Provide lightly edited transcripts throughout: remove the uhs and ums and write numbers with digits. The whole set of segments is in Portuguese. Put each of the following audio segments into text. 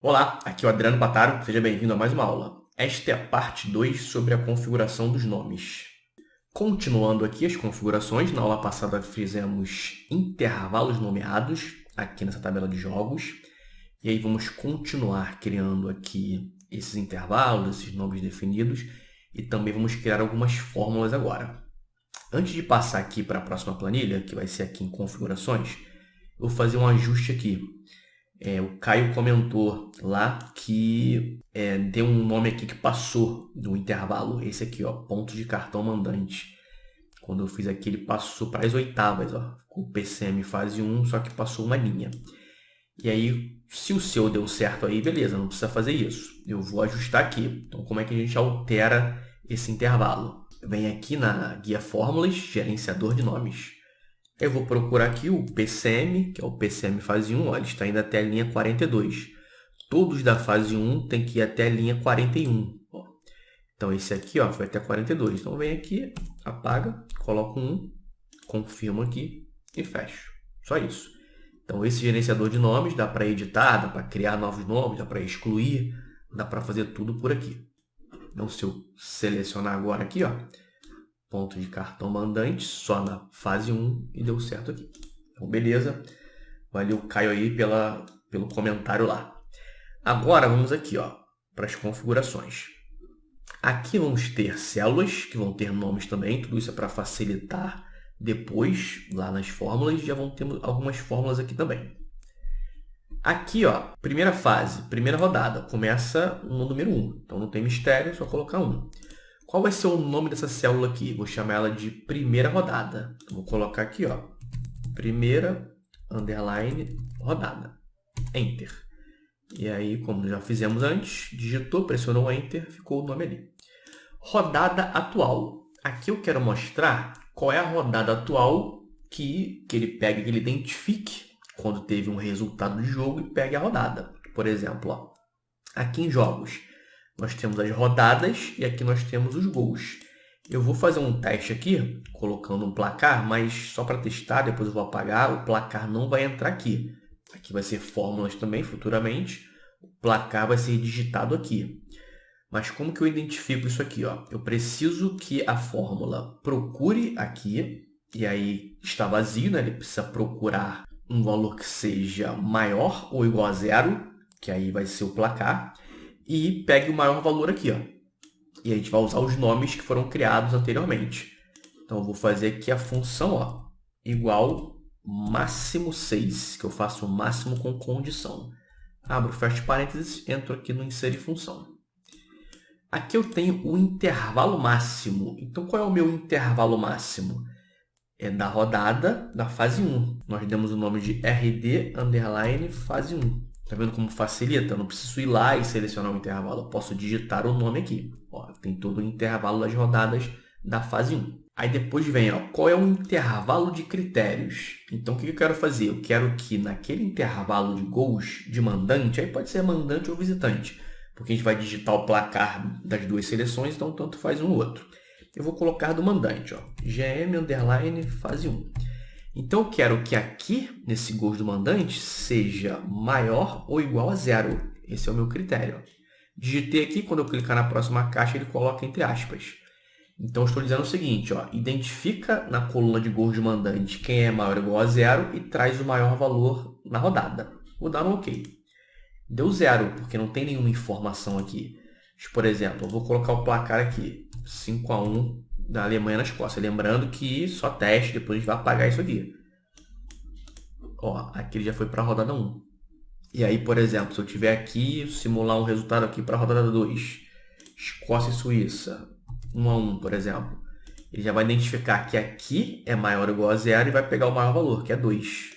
Olá, aqui é o Adriano Bataro, seja bem-vindo a mais uma aula. Esta é a parte 2 sobre a configuração dos nomes. Continuando aqui as configurações, na aula passada fizemos intervalos nomeados, aqui nessa tabela de jogos, e aí vamos continuar criando aqui esses intervalos, esses nomes definidos, e também vamos criar algumas fórmulas agora. Antes de passar aqui para a próxima planilha, que vai ser aqui em configurações, eu vou fazer um ajuste aqui. O Caio comentou lá que deu um nome aqui que passou do intervalo. Esse aqui, ó, ponto de cartão mandante. Quando eu fiz aqui, ele passou para as oitavas, ó, com o PCM fase 1, só que passou uma linha. E aí, se o seu deu certo aí, beleza, não precisa fazer isso. Eu vou ajustar aqui. Então, como é que a gente altera esse intervalo? Vem aqui na guia fórmulas, gerenciador de nomes. Eu vou procurar aqui o PCM, que é o PCM fase 1, ó, ele está indo até a linha 42. Todos da fase 1 tem que ir até a linha 41. Ó. Então, esse aqui ó, foi até 42. Então, vem aqui, apaga, coloca um 1, confirmo aqui e fecho. Só isso. Então, esse gerenciador de nomes dá para editar, dá para criar novos nomes, dá para excluir, dá para fazer tudo por aqui. Então, se eu selecionar agora aqui, ó, ponto de cartão mandante, só na fase 1 e deu certo aqui. Então, beleza. Valeu, Caio, aí pelo comentário lá. Agora, vamos aqui ó, para as configurações. Aqui vamos ter células, que vão ter nomes também. Tudo isso é para facilitar depois, lá nas fórmulas. Já vão ter algumas fórmulas aqui também. Aqui, ó, primeira fase, primeira rodada. Começa no número 1. Então, não tem mistério, é só colocar 1. Qual vai ser o nome dessa célula aqui? Vou chamar ela de primeira rodada. Vou colocar aqui, ó, primeira, underline, rodada. Enter. E aí, como já fizemos antes, digitou, pressionou o Enter, ficou o nome ali. Rodada atual. Aqui eu quero mostrar qual é a rodada atual que ele pega, que ele identifique quando teve um resultado de jogo e pegue a rodada. Por exemplo, ó, aqui em jogos, nós temos as rodadas e aqui nós temos os gols. Eu vou fazer um teste aqui, colocando um placar, mas só para testar, depois eu vou apagar, o placar não vai entrar aqui. Aqui vai ser fórmulas também, futuramente. O placar vai ser digitado aqui. Mas como que eu identifico isso aqui? Ó? Eu preciso que a fórmula procure aqui, e aí está vazio, né? Ele precisa procurar um valor que seja maior ou igual a zero, que aí vai ser o placar, e pegue o maior valor aqui, ó. E a gente vai usar os nomes que foram criados anteriormente. Então, eu vou fazer aqui a função, ó, igual máximo 6, que eu faço o máximo com condição. Abro, fecho parênteses, entro aqui no inserir função. Aqui eu tenho o intervalo máximo. Então, qual é o meu intervalo máximo? É da rodada da fase 1. Nós demos o nome de RD underline fase 1. Tá vendo como facilita? Eu não preciso ir lá e selecionar o intervalo. Eu posso digitar o nome aqui. Ó, tem todo o intervalo das rodadas da fase 1. Aí depois vem, ó, qual é o intervalo de critérios? Então, o que eu quero fazer? Eu quero que naquele intervalo de gols de mandante, aí pode ser mandante ou visitante, porque a gente vai digitar o placar das duas seleções, então tanto faz um ou outro. Eu vou colocar do mandante, ó, GM underline fase 1. Então, eu quero que aqui, nesse gols do mandante, seja maior ou igual a zero. Esse é o meu critério. Digitei aqui, quando eu clicar na próxima caixa, ele coloca entre aspas. Então, estou dizendo o seguinte, ó, identifica na coluna de gols de mandante quem é maior ou igual a zero e traz o maior valor na rodada. Vou dar um OK. Deu zero, porque não tem nenhuma informação aqui. Por exemplo, eu vou colocar o placar aqui, 5-1 da Alemanha na Escócia. Lembrando que só teste, depois a gente vai apagar isso aqui. Ó, aqui ele já foi para a rodada 1. E aí, por exemplo, se eu tiver aqui, simular um resultado aqui para a rodada 2, Escócia e Suíça, 1-1, por exemplo, ele já vai identificar que aqui é maior ou igual a zero e vai pegar o maior valor, que é 2.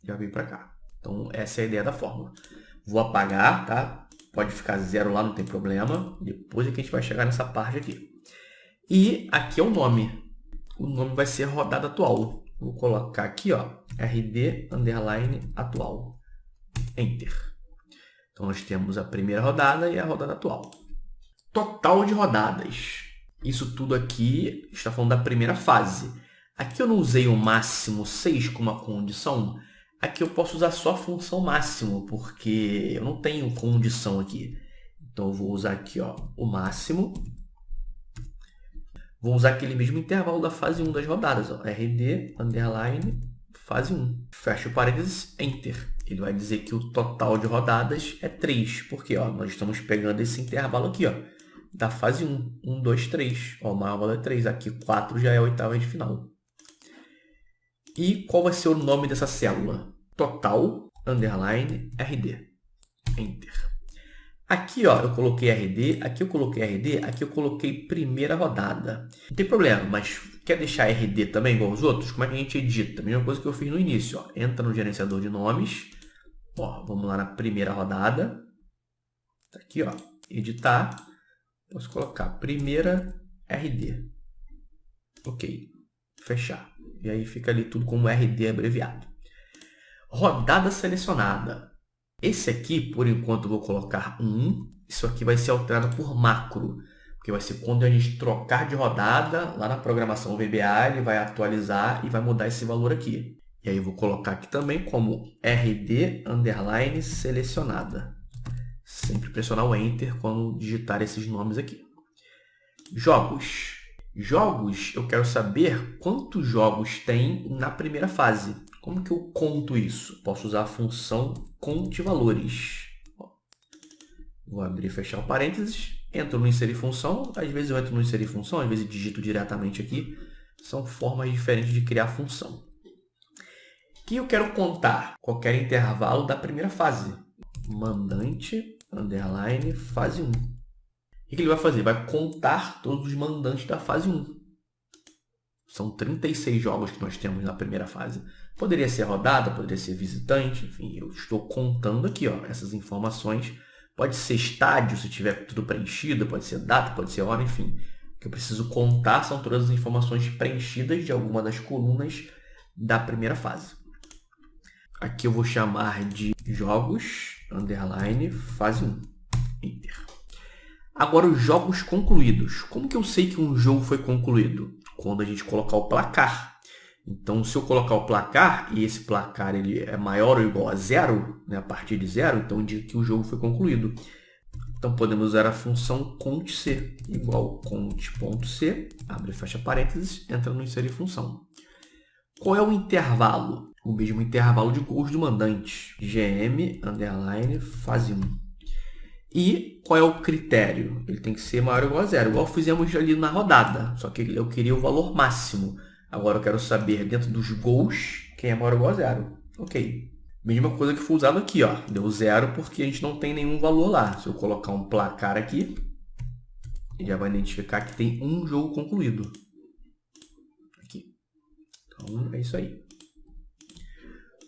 Já veio para cá. Então, essa é a ideia da fórmula. Vou apagar, tá? Pode ficar zero lá, não tem problema. Depois é que a gente vai chegar nessa parte aqui. E aqui é o nome. O nome vai ser rodada atual. Vou colocar aqui, ó, RD underline atual. Enter. Então, nós temos a primeira rodada e a rodada atual. Total de rodadas. Isso tudo aqui está falando da primeira fase. Aqui eu não usei o máximo 6 como uma condição. Aqui eu posso usar só a função máximo, porque eu não tenho condição aqui. Então eu vou usar aqui, ó, o máximo. Vou usar aquele mesmo intervalo da fase 1 das rodadas, ó, RD, underline, fase 1. Fecha o parênteses, Enter. Ele vai dizer que o total de rodadas é 3, porque ó, nós estamos pegando esse intervalo aqui, ó, da fase 1. 1, 2, 3. Ó, o maior valor é 3. Aqui 4 já é a oitava de final. E qual vai ser o nome dessa célula? Total, underline, RD. Enter. Aqui, ó, eu coloquei RD, aqui eu coloquei RD, aqui eu coloquei primeira rodada. Não tem problema, mas quer deixar RD também igual aos outros? Como é que a gente edita? A mesma coisa que eu fiz no início, ó. Entra no gerenciador de nomes. Ó, vamos lá na primeira rodada. Tá aqui, ó, editar. Posso colocar primeira RD. Ok, fechar. E aí fica ali tudo como RD abreviado. Rodada selecionada. Esse aqui, por enquanto, eu vou colocar 1. Isso aqui vai ser alterado por macro, porque vai ser quando a gente trocar de rodada, lá na programação VBA, ele vai atualizar e vai mudar esse valor aqui. E aí eu vou colocar aqui também como RD underline selecionada. Sempre pressionar o Enter quando digitar esses nomes aqui. Jogos. Jogos, eu quero saber quantos jogos tem na primeira fase. Como que eu conto isso? Posso usar a função contevalores. Vou abrir e fechar o parênteses. Entro no inserir função. Às vezes eu entro no inserir função, às vezes digito diretamente aqui. São formas diferentes de criar função. Que eu quero contar qualquer intervalo da primeira fase. Mandante, underline, fase 1. O que ele vai fazer? Vai contar todos os mandantes da fase 1. São 36 jogos que nós temos na primeira fase. Poderia ser rodada, poderia ser visitante, enfim, eu estou contando aqui, ó, essas informações. Pode ser estádio, se tiver tudo preenchido, pode ser data, pode ser hora, enfim. O que eu preciso contar são todas as informações preenchidas de alguma das colunas da primeira fase. Aqui eu vou chamar de jogos, underline, fase 1. Enter. Agora os jogos concluídos. Como que eu sei que um jogo foi concluído? Quando a gente colocar o placar. Então, se eu colocar o placar, e esse placar ele é maior ou igual a 0, né, a partir de 0, então indica que o jogo foi concluído. Então, podemos usar a função cont.c, igual cont.c, abre e fecha parênteses, entra no inserir função. Qual é o intervalo? O mesmo intervalo de gols do mandante. GM, underline, fase 1. E qual é o critério? Ele tem que ser maior ou igual a 0, igual fizemos ali na rodada, só que eu queria o valor máximo. Agora eu quero saber, dentro dos gols, quem é maior ou igual a 0. Ok. Mesma coisa que foi usado aqui, ó. Deu 0 porque a gente não tem nenhum valor lá. Se eu colocar um placar aqui, ele já vai identificar que tem um jogo concluído. Aqui. Então, é isso aí.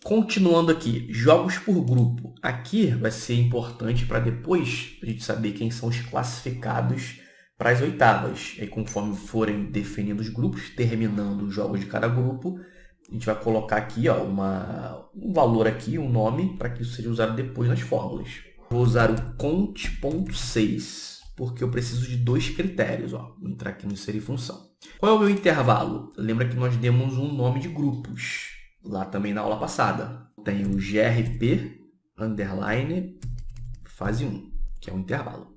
Continuando aqui, jogos por grupo. Aqui vai ser importante para depois a gente saber quem são os classificados para as oitavas. E aí, conforme forem definindo os grupos, terminando os jogos de cada grupo, a gente vai colocar aqui, ó, um valor aqui, um nome, para que isso seja usado depois nas fórmulas. Vou usar o cont.6, porque eu preciso de 2 critérios. Ó. Vou entrar aqui no inserir função. Qual é o meu intervalo? Lembra que nós demos um nome de grupos lá também na aula passada. Tem o GRP, underline, fase 1, que é o intervalo.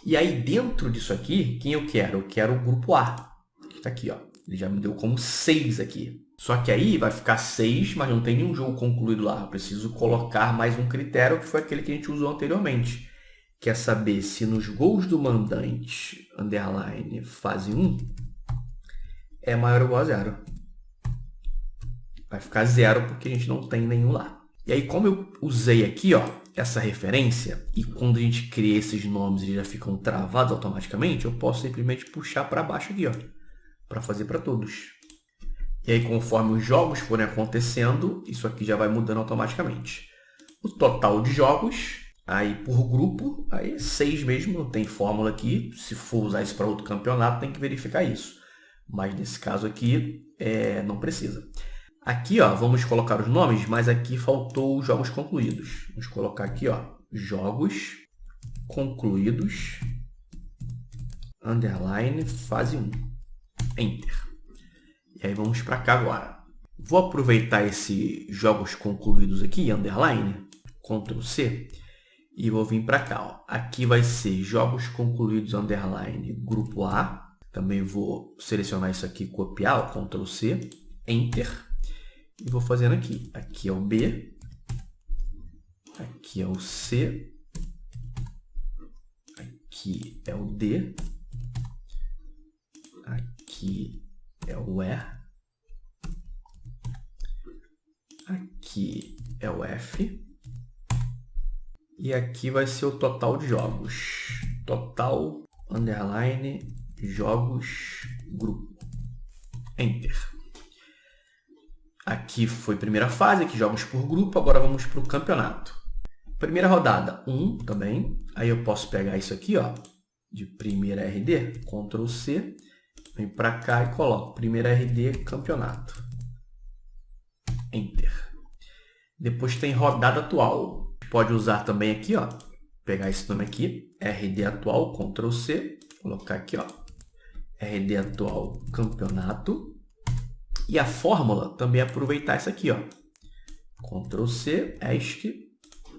E aí, dentro disso aqui, quem eu quero? Eu quero o grupo A, que está aqui, ó. Ele já me deu como 6 aqui. Só que aí vai ficar 6, mas não tem nenhum jogo concluído lá. Eu preciso colocar mais um critério, que foi aquele que a gente usou anteriormente. Que é saber se nos gols do mandante, underline, fase 1, é maior ou igual a 0. Vai ficar 0 porque a gente não tem nenhum lá. E aí, como eu usei aqui, ó, essa referência, e quando a gente cria esses nomes eles já ficam travados automaticamente, eu posso simplesmente puxar para baixo aqui, ó, para fazer para todos. E aí, conforme os jogos forem acontecendo, isso aqui já vai mudando automaticamente. O total de jogos, aí por grupo, aí é 6 mesmo, não tem fórmula aqui. Se for usar isso para outro campeonato, tem que verificar isso. Mas nesse caso aqui, não precisa. Aqui, ó, vamos colocar os nomes, mas aqui faltou os jogos concluídos. Vamos colocar aqui, ó, jogos concluídos, underline, fase 1. Enter. E aí vamos para cá agora. Vou aproveitar esses jogos concluídos aqui, underline, Ctrl C, e vou vir para cá. Ó. Aqui vai ser jogos concluídos, underline, grupo A. Também vou selecionar isso aqui, copiar, ó, Ctrl C, Enter. E vou fazendo aqui. Aqui é o B, aqui é o C, aqui é o D, aqui é o E, aqui é o F, e aqui vai ser o total de jogos. Total, underline, jogos, grupo. Enter. Aqui foi a primeira fase, aqui jogos por grupo, agora vamos para o campeonato. Primeira rodada, 1 também. Aí eu posso pegar isso aqui, ó, de primeira RD, Ctrl C, vem para cá e coloco primeira RD, campeonato. Enter. Depois tem rodada atual. Pode usar também aqui, ó, pegar esse nome aqui, RD atual, Ctrl C, colocar aqui, ó, RD atual, campeonato. E a fórmula também é aproveitar essa aqui, ó, Ctrl C, ESC,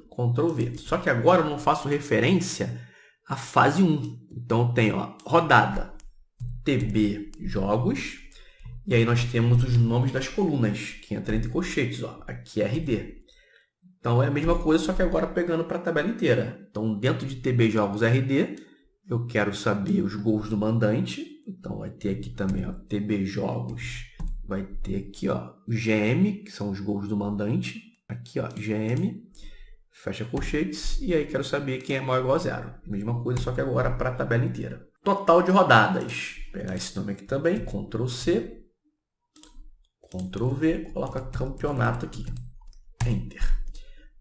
Ctrl V. Só que agora eu não faço referência à fase 1. Então tem, ó, rodada, TB jogos, e aí nós temos os nomes das colunas, que entra entre colchetes, ó, aqui é RD. Então é a mesma coisa, só que agora pegando para a tabela inteira. Então dentro de TB jogos RD, eu quero saber os gols do mandante. Então vai ter aqui também, ó, TB jogos, vai ter aqui, ó, o GM, que são os gols do mandante. Aqui, ó, GM, fecha colchetes, e aí quero saber quem é maior ou igual a 0. Mesma coisa, só que agora para a tabela inteira. Total de rodadas. Vou pegar esse nome aqui também, Ctrl C, Ctrl V, coloca campeonato aqui. Enter.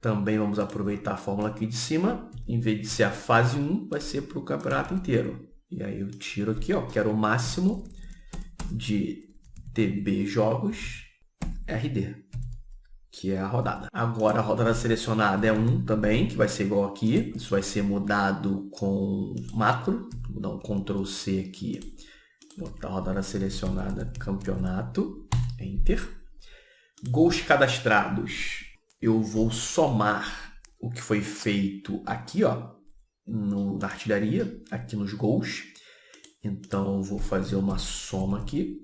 Também vamos aproveitar a fórmula aqui de cima. Em vez de ser a fase 1, vai ser para o campeonato inteiro. E aí eu tiro aqui, ó, quero o máximo de TB jogos RD, que é a rodada. Agora a rodada selecionada é 1 também, que vai ser igual aqui. Isso vai ser mudado com macro. Vou dar um Ctrl C aqui. Botar a rodada selecionada, campeonato. Enter. Gols cadastrados. Eu vou somar o que foi feito aqui, ó, na artilharia, aqui nos gols. Então eu vou fazer uma soma aqui.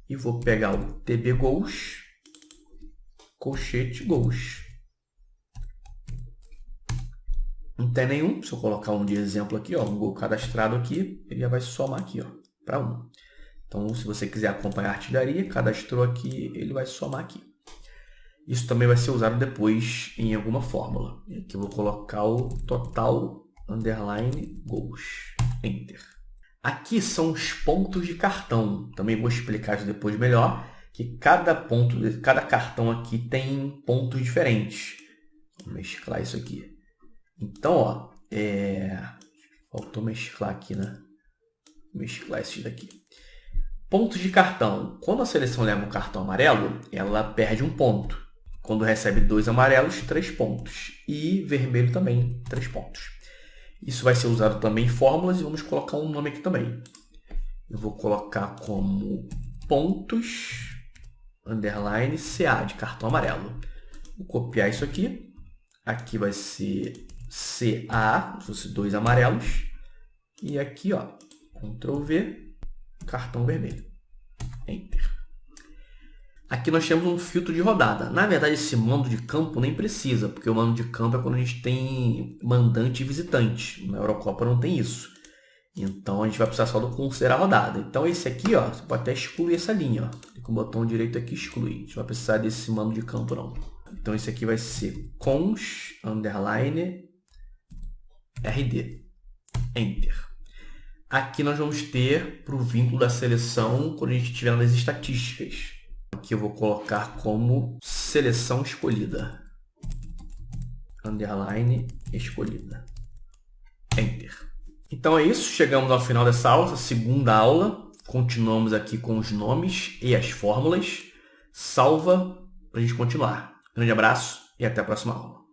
E vou pegar o TB gols, colchete gols. Não tem nenhum. Se eu colocar um de exemplo aqui, ó, um gol cadastrado aqui, ele já vai somar aqui, ó, para 1. Então, se você quiser acompanhar a artilharia, cadastrou aqui, ele vai somar aqui. Isso também vai ser usado depois em alguma fórmula. E aqui eu vou colocar o total, underline, gols. Enter. Aqui são os pontos de cartão. Também vou explicar isso depois melhor, que cada cartão aqui tem pontos diferentes. Vou mesclar isso aqui. Então, ó, faltou mesclar aqui, né? Mesclar esses daqui. Pontos de cartão. Quando a seleção leva um cartão amarelo, ela perde um ponto. Quando recebe 2 amarelos, 3 pontos. E vermelho também, 3 pontos. Isso vai ser usado também em fórmulas e vamos colocar um nome aqui também. Eu vou colocar como pontos, underline, CA, de cartão amarelo. Vou copiar isso aqui. Aqui vai ser CA, como se fosse 2 amarelos. E aqui, ó, Ctrl V, cartão vermelho. Enter. Aqui nós temos um filtro de rodada. Na verdade, esse mando de campo nem precisa, porque o mando de campo é quando a gente tem mandante e visitante. Na Eurocopa não tem isso. Então, a gente vai precisar só do considerar rodada. Então, esse aqui, ó, você pode até excluir essa linha. Ó. Com o botão direito aqui, excluir. A gente vai precisar desse mando de campo, não. Então, esse aqui vai ser cons, underline, RD. Enter. Aqui nós vamos ter para o vínculo da seleção quando a gente estiver nas estatísticas. Aqui eu vou colocar como seleção escolhida. Underline escolhida. Enter. Então é isso. Chegamos ao final dessa aula, essa segunda aula. Continuamos aqui com os nomes e as fórmulas. Salva para a gente continuar. Grande abraço e até a próxima aula.